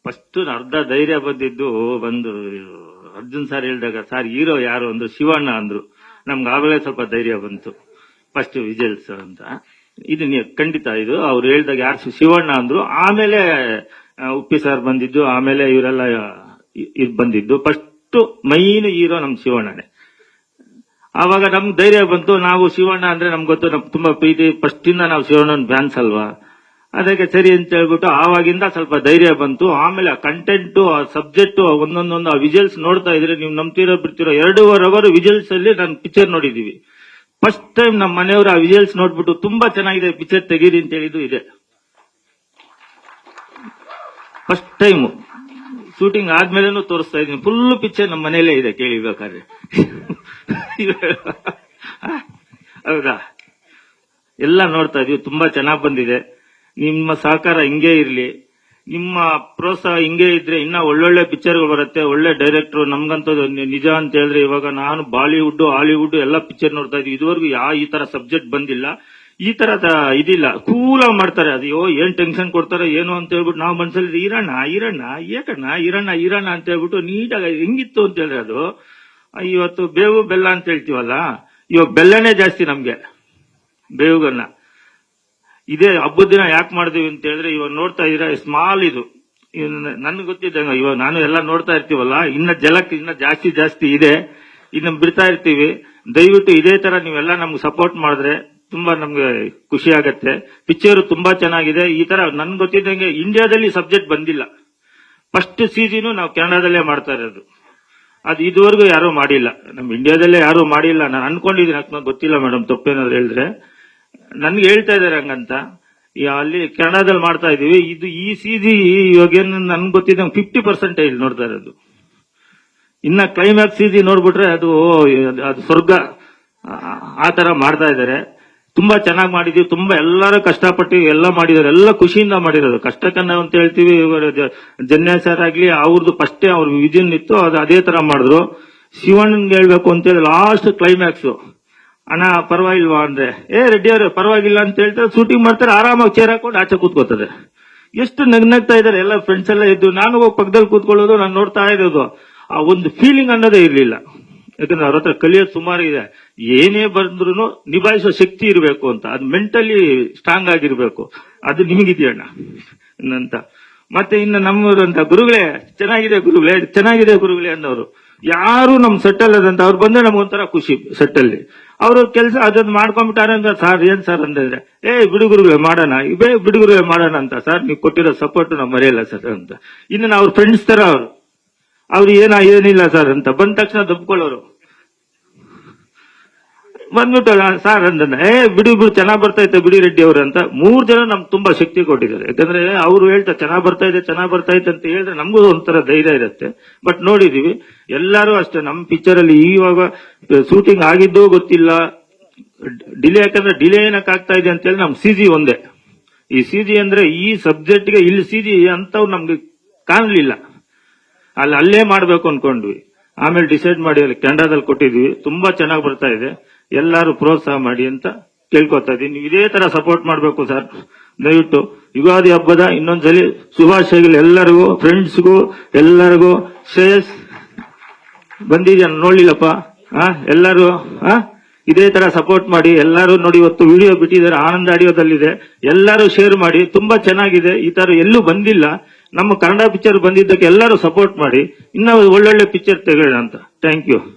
First ಅರ್ಧ ಧೈರ್ಯ ಬಂದಿದ್ದು ಬಂದು ಅರ್ಜುನ್ ಸರ್ ಹೇಳಿದಾಗ, ಸರ್ ಹೀರೋ ಯಾರು ಅಂದ್ರು, ಶಿವಣ್ಣ ಅಂದ್ರು. ನಮ್ಗೆ ಆಗಲೇ ಸ್ವಲ್ಪ ಧೈರ್ಯ ಬಂತು. ಫಸ್ಟ್ ವಿಜಲ್ಸ್ ಅಂತ ಇದು ಖಂಡಿತ ಇದು ಅವ್ರು ಹೇಳಿದಾಗ ಯಾರು ಶಿವಣ್ಣ ಅಂದ್ರು. ಆಮೇಲೆ ಉಪ್ಪಿ ಸರ್ ಬಂದಿದ್ದು, ಆಮೇಲೆ ಇವರೆಲ್ಲ ಇದು ಬಂದಿದ್ದು. ಫಸ್ಟ್ ಮೈನ್ ಹೀರೋ ನಮ್ ಶಿವಣ್ಣನೇ. ಆವಾಗ ನಮ್ಗೆ ಧೈರ್ಯ ಬಂತು. ನಾವು ಶಿವಣ್ಣ ಅಂದ್ರೆ ನಮ್ಗೆ ಗೊತ್ತು, ನಮ್ಗೆ ತುಂಬಾ ಪ್ರೀತಿ. ಫಸ್ಟ್ ಇಂದ ನಾವು ಶಿವಣ್ಣನ ಫ್ಯಾನ್ಸ್ ಅಲ್ವಾ, ಅದಕ್ಕೆ ಸರಿ ಅಂತ ಹೇಳ್ಬಿಟ್ಟು ಆವಾಗಿಂದ ಸ್ವಲ್ಪ ಧೈರ್ಯ ಬಂತು. ಆಮೇಲೆ ಆ ಕಂಟೆಂಟ್, ಆ ಸಬ್ಜೆಕ್ಟ್, ಒಂದೊಂದೊಂದು ಆ ವಿಜುವಲ್ಸ್ ನೋಡ್ತಾ ಇದ್ರೆ ನೀವು ನಂಬ್ತಿರೋ ಬಿಡ್ತಿರೋ 2.5 ಅವರ್ ವಿಜುವಲ್ಸ್ ಅಲ್ಲಿ ನಾನು ಪಿಕ್ಚರ್ ನೋಡಿದೀವಿ. ಫಸ್ಟ್ ಟೈಮ್ ನಮ್ಮ ಮನೆಯವರು ಆ ವಿಜುವಲ್ಸ್ ನೋಡ್ಬಿಟ್ಟು ತುಂಬಾ ಚೆನ್ನಾಗಿದೆ ಪಿಕ್ಚರ್ ತೆಗೀರಿ ಅಂತ ಹೇಳಿದ್ದು ಇದೆ. ಫಸ್ಟ್ ಟೈಮ್ ಶೂಟಿಂಗ್ ಆದ್ಮೇಲೆನೂ ತೋರಿಸ್ತಾ ಇದೀನಿ. ಫುಲ್ ಪಿಕ್ಚರ್ ನಮ್ಮ ಮನೆಯಲ್ಲೇ ಇದೆ ಕೇಳಿಬೇಕಾದ್ರೆ. ಹೌದಾ, ಎಲ್ಲ ನೋಡ್ತಾ ಇದೀವಿ. ತುಂಬಾ ಚೆನ್ನಾಗ್ ಬಂದಿದೆ. ನಿಮ್ಮ ಸಹಕಾರ ಹಿಂಗೇ ಇರ್ಲಿ, ನಿಮ್ಮ ಪ್ರೋತ್ಸಾಹ ಹಿಂಗೇ ಇದ್ರೆ ಇನ್ನ ಒಳ್ಳೊಳ್ಳೆ ಪಿಕ್ಚರ್ಗಳು ಬರುತ್ತೆ. ಒಳ್ಳೆ ಡೈರೆಕ್ಟರ್. ನಮ್ಗಂತೂ ನಿಜ ಅಂತ ಹೇಳಿದ್ರೆ ಇವಾಗ ನಾನು ಬಾಲಿವುಡ್ ಹಾಲಿವುಡ್ ಎಲ್ಲ ಪಿಕ್ಚರ್ ನೋಡ್ತಾ ಇದ್ವಿ. ಇದುವರೆಗೂ ಈ ತರ ಸಬ್ಜೆಕ್ಟ್ ಬಂದಿಲ್ಲ, ಈ ತರದ ಇದಿಲ್ಲ. ಕೂಲಾಗಿ ಮಾಡ್ತಾರೆ. ಅಯ್ಯೋ ಏನ್ ಟೆನ್ಷನ್ ಕೊಡ್ತಾರೆ ಏನು ಅಂತ ಹೇಳ್ಬಿಟ್ಟು ನಾವು ಮನ್ಸಲ್ಲಿ ಈರಣ್ಣ ಅಂತ ಹೇಳ್ಬಿಟ್ಟು ನೀಟಾಗಿ ಹೆಂಗಿತ್ತು ಅಂತ ಹೇಳಿದ್ರೆ ಅದು. ಇವತ್ತು ಬೇವು ಬೆಲ್ಲ ಅಂತ ಹೇಳ್ತೀವಲ್ಲ, ಇವಾಗ ಬೆಲ್ಲನೇ ಜಾಸ್ತಿ ನಮ್ಗೆ, ಬೇವುಗನ್ನ. ಇದೇ ಹಬ್ಬದ ದಿನ ಯಾಕೆ ಮಾಡಿದೀವಿ ಅಂತ ಹೇಳಿದ್ರೆ, ಇವಾಗ ನೋಡ್ತಾ ಇದೀರ ಸ್ಮಾಲ್ ಇದು ನನ್ಗೆ ಗೊತ್ತಿದ್ದಂಗ. ಇವಾಗ ನಾನು ಎಲ್ಲ ನೋಡ್ತಾ ಇರ್ತೀವಲ್ಲ, ಇನ್ನ ಜಲಕ್ಕೆ ಇನ್ನ ಜಾಸ್ತಿ ಇದೆ. ಇನ್ನು ಬಿಡ್ತಾ ಇರ್ತೀವಿ. ದಯವಿಟ್ಟು ಇದೇ ತರ ನೀವೆಲ್ಲ ನಮ್ಗೆ ಸಪೋರ್ಟ್ ಮಾಡಿದ್ರೆ ತುಂಬಾ ನಮ್ಗೆ ಖುಷಿ ಆಗತ್ತೆ. ಪಿಕ್ಚರ್ ತುಂಬಾ ಚೆನ್ನಾಗಿದೆ. ಈ ತರ ನನ್ಗೆ ಗೊತ್ತಿದ್ದಂಗೆ ಇಂಡಿಯಾದಲ್ಲಿ ಸಬ್ಜೆಕ್ಟ್ ಬಂದಿಲ್ಲ. ಫಸ್ಟ್ ಸೀಸನ್ ನಾವು ಕನ್ನಡದಲ್ಲೇ ಮಾಡ್ತಾ ಇರೋದು. ಅದು ಇದುವರೆಗೂ ಯಾರು ಮಾಡಿಲ್ಲ, ನಮ್ ಇಂಡಿಯಾದಲ್ಲೇ ಯಾರು ಮಾಡಿಲ್ಲ. ನಾನು ಅನ್ಕೊಂಡಿದ್ದೀನಿ, ಗೊತ್ತಿಲ್ಲ ಮೇಡಮ್, ತಪ್ಪೇನಾದ್ರು ಹೇಳಿದ್ರೆ. ನನ್ಗೆ ಹೇಳ್ತಾ ಇದಾರೆ ಹಂಗಂತ. ಅಲ್ಲಿ ಕನ್ನಡದಲ್ಲಿ ಮಾಡ್ತಾ ಇದೀವಿ. ಇದು ಈ ಸಿಜಿ ಇವಾಗ ಏನು ನನ್ಗೆ ಗೊತ್ತಿದ್ದಂಗೆ 50% ನೋಡ್ತಾ ಇರೋದು. ಇನ್ನ ಕ್ಲೈಮ್ಯಾಕ್ಸ್ ಸಿಜಿ ನೋಡ್ಬಿಟ್ರೆ ಅದು ಸ್ವರ್ಗ. ಆ ತರ ಮಾಡ್ತಾ ಇದಾರೆ. ತುಂಬಾ ಚೆನ್ನಾಗಿ ಮಾಡಿದೀವಿ. ತುಂಬಾ ಎಲ್ಲರೂ ಕಷ್ಟಪಟ್ಟು ಎಲ್ಲ ಮಾಡಿದಾರೆ. ಎಲ್ಲ ಖುಷಿಯಿಂದ ಮಾಡಿರೋದು. ಕಷ್ಟಕನ್ನ ಅಂತ ಹೇಳ್ತೀವಿ. ಜನ್ಯ ಸರ್ ಆಗ್ಲಿ, ಅವ್ರದ್ದು ಫಸ್ಟೇ ಅವ್ರ ವಿಜನ್ ಇತ್ತು, ಅದು ಅದೇ ತರ ಮಾಡಿದ್ರು. ಶಿವಣ್ಣನ್ಗೆ ಹೇಳ್ಬೇಕು ಅಂತ ಹೇಳಿ ಲಾಸ್ಟ್ ಕ್ಲೈಮ್ಯಾಕ್ಸ್, ಅಣ್ಣ ಪರವಾಗಿಲ್ವಾ ಅಂದ್ರೆ, ರೆಡ್ಡಿ ಅವ್ರೆ ಪರವಾಗಿಲ್ಲ ಅಂತ ಹೇಳ್ತಾರೆ. ಶೂಟಿಂಗ್ ಮಾಡ್ತಾರೆ, ಆರಾಮಾಗಿ ಚೇರ್ ಹಾಕೊಂಡು ಆಚೆ ಕೂತ್ಕೋತಾರೆ. ಎಷ್ಟು ನಗ್ನಗ್ತಾ ಇದಾರೆ ಎಲ್ಲ ಫ್ರೆಂಡ್ಸ್ ಎಲ್ಲ ಇದ್ದು. ನಾನು ಹೋಗಿ ಪಕ್ಕದಲ್ಲಿ ಕೂತ್ಕೊಳ್ಳೋದು, ನಾನು ನೋಡ್ತಾ ಇರೋದು. ಆ ಒಂದು ಫೀಲಿಂಗ್ ಅನ್ನೋದೇ ಇರ್ಲಿಲ್ಲ. ಯಾಕಂದ್ರೆ ಅವ್ರ ಹತ್ರ ಕಲಿಯೋದು ಸುಮಾರು ಇದೆ. ಏನೇ ಬಂದ್ರು ನಿಭಾಯಿಸೋ ಶಕ್ತಿ ಇರಬೇಕು ಅಂತ, ಅದು ಮೆಂಟಲಿ ಸ್ಟ್ರಾಂಗ್ ಆಗಿರ್ಬೇಕು. ಅದು ನಿಮಗಿದೆಯಣ್ಣ ಅಂತ. ಮತ್ತೆ ಇನ್ನು ನಮ್ಮಂತ ಗುರುಗಳೇ ಚೆನ್ನಾಗಿದೆ ಗುರುಗಳೇ ಅನ್ನೋರು ಯಾರು ನಮ್ ಸೆಟ್ಟಲ್ ಅದಂತ ಅವ್ರು ಬಂದ್ರೆ ನಮ್ಗೊಂಥರ ಖುಷಿ. ಸೆಟ್ಟಲ್ಲಿ ಅವರು ಕೆಲಸ ಅದನ್ನ ಮಾಡ್ಕೊಂಡ್ಬಿಟ್ಟಾರೆ ಅಂತ. ಸರ್ ಏನ್ ಸರ್ ಅಂದ್ರೆ, ಬಿಡುಗರುಗಳೇ ಮಾಡೋಣ ಅಂತ. ಸರ್ ನೀವು ಕೊಟ್ಟಿರೋ ಸಪೋರ್ಟ್ ನಾವು ಮರೆಯಲ್ಲ ಸರ್ ಅಂತ. ಇನ್ನು ಅವ್ರ ಫ್ರೆಂಡ್ಸ್ ತರ ಅವ್ರು ಏನಿಲ್ಲ ಸರ್ ಅಂತ ಬಂದ ತಕ್ಷಣ ದಬ್ಕೊಳ್ಳೋರು. ಬಂದ್ಬಿಟ್ಟು ಸರ್ ಅಂದ, ಬಿಡು ಚೆನ್ನಾಗ್ ಬರ್ತೈತೆ ಬಿಡಿ ರೆಡ್ಡಿ ಅವ್ರು ಅಂತ. 3 ಜನ ನಮ್ಗೆ ತುಂಬಾ ಶಕ್ತಿ ಕೊಟ್ಟಿದ್ದಾರೆ. ಯಾಕಂದ್ರೆ ಅವ್ರು ಹೇಳ್ತಾರೆ ಚೆನ್ನಾಗ್ ಬರ್ತಾ ಇದೆ ಅಂತ ಹೇಳಿದ್ರೆ ನಮಗೂ ಒಂಥರ ಧೈರ್ಯ ಇರುತ್ತೆ. ಬಟ್ ನೋಡಿದೀವಿ ಎಲ್ಲರೂ ಅಷ್ಟೇ. ನಮ್ ಪಿಕ್ಚರ್ ಅಲ್ಲಿ ಇವಾಗ ಶೂಟಿಂಗ್ ಆಗಿದ್ದೂ ಗೊತ್ತಿಲ್ಲ, ಡಿಲೇ. ಯಾಕಂದ್ರೆ ಡಿಲೇ ಏನಕ್ಕೆ ಆಗ್ತಾ ಇದೆ ಅಂತ ಹೇಳಿ ನಮ್ ಸಿಜಿ ಒಂದೇ. ಈ ಸಿಜಿ ಅಂದ್ರೆ ಈ ಸಬ್ಜೆಕ್ಟ್ಗೆ ಇಲ್ಲಿ ಸಿಜಿ ಅಂತವ್ ನಮ್ಗೆ ಕಾಣಲಿಲ್ಲ. ಅಲ್ಲೇ ಮಾಡ್ಬೇಕು ಅನ್ಕೊಂಡ್ವಿ. ಆಮೇಲೆ ಡಿಸೈಡ್ ಮಾಡಿ ಅಲ್ಲಿ ಕನ್ನಡದಲ್ಲಿ ಕೊಟ್ಟಿದ್ವಿ. ತುಂಬಾ ಚೆನ್ನಾಗಿ ಬರ್ತಾ ಇದೆ. ಎಲ್ಲರೂ ಪ್ರೋತ್ಸಾಹ ಮಾಡಿ ಅಂತ ಕೇಳ್ಕೊತಾ ಇದೀನಿ. ನೀವು ಇದೇ ತರ ಸಪೋರ್ಟ್ ಮಾಡ್ಬೇಕು ಸರ್. ದಯವಿಟ್ಟು ಯುಗಾದಿ ಹಬ್ಬದ ಇನ್ನೊಂದ್ಸಲಿ ಶುಭಾಶಯಗಳು ಎಲ್ಲರಿಗೂ, ಫ್ರೆಂಡ್ಸ್ಗೂ ಎಲ್ಲರಿಗೂ. ಶ್ರೇಯಸ್ ಬಂದಿದ್ಯಾ ನೋಡ್ಲಿಲ್ಲಪ್ಪ. ಎಲ್ಲರೂ ಇದೇ ತರ ಸಪೋರ್ಟ್ ಮಾಡಿ. ಎಲ್ಲರೂ ನೋಡಿ, ಇವತ್ತು ವಿಡಿಯೋ ಬಿಟ್ಟಿದ್ದಾರೆ, ಆನಂದ ಆಡಿಯೋದಲ್ಲಿದೆ. ಎಲ್ಲರೂ ಶೇರ್ ಮಾಡಿ. ತುಂಬಾ ಚೆನ್ನಾಗಿದೆ. ಈ ತರ ಎಲ್ಲೂ ಬಂದಿಲ್ಲ. ನಮ್ಮ ಕನ್ನಡ ಪಿಕ್ಚರ್ ಬಂದಿದ್ದಕ್ಕೆ ಎಲ್ಲರೂ ಸಪೋರ್ಟ್ ಮಾಡಿ. ಇನ್ನ ಒಳ್ಳೊಳ್ಳೆ ಪಿಕ್ಚರ್ ತೆಗೋಣ ಅಂತ. Thank you.